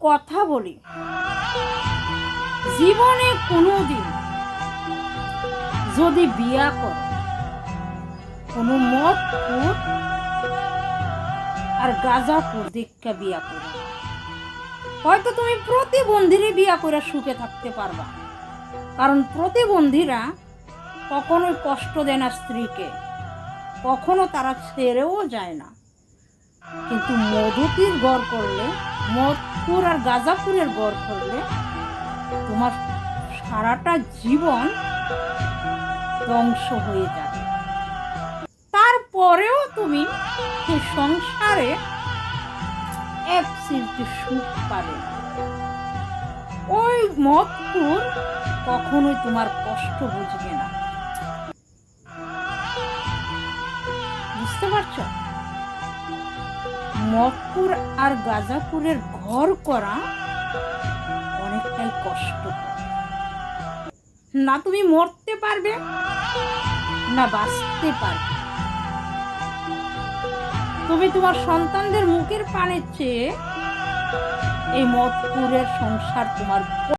কথা বলি, জীবনে কোনোদিন যদি বিয়া করো, কোনো মদপুর আর গাঁজাপুর দীক্ষা বিয়া করো, হয়তো তুমি প্রতিবন্ধীরই বিয়া করে সুখে থাকতে পারবা। কারণ প্রতিবন্ধীরা কখনোই কষ্ট দেয় না স্ত্রীকে, কখনো তারা ছেড়েও যায় না। কিন্তু মধুতির ঘর করলে, মদপুর আর গাঁজাপুরের ঘর করলে তোমার সারাটা জীবন ধ্বংস হয়ে যাবে। তারপরেও তুমি এই সংসারে এক সিলতে সুখ পাবে না। ওই মদপুর কখনোই তোমার কষ্ট বুঝবে না। বুঝতে পারছো? মদপুর আর গাঁজাপুরের ঘর করা অনেকটাই কষ্ট। না তুমি মরতে পারবে না বাঁচতে পারবে। তুমি তোমার সন্তানদের মুখের পানের চেয়ে এই মদপুরের সংসার তোমার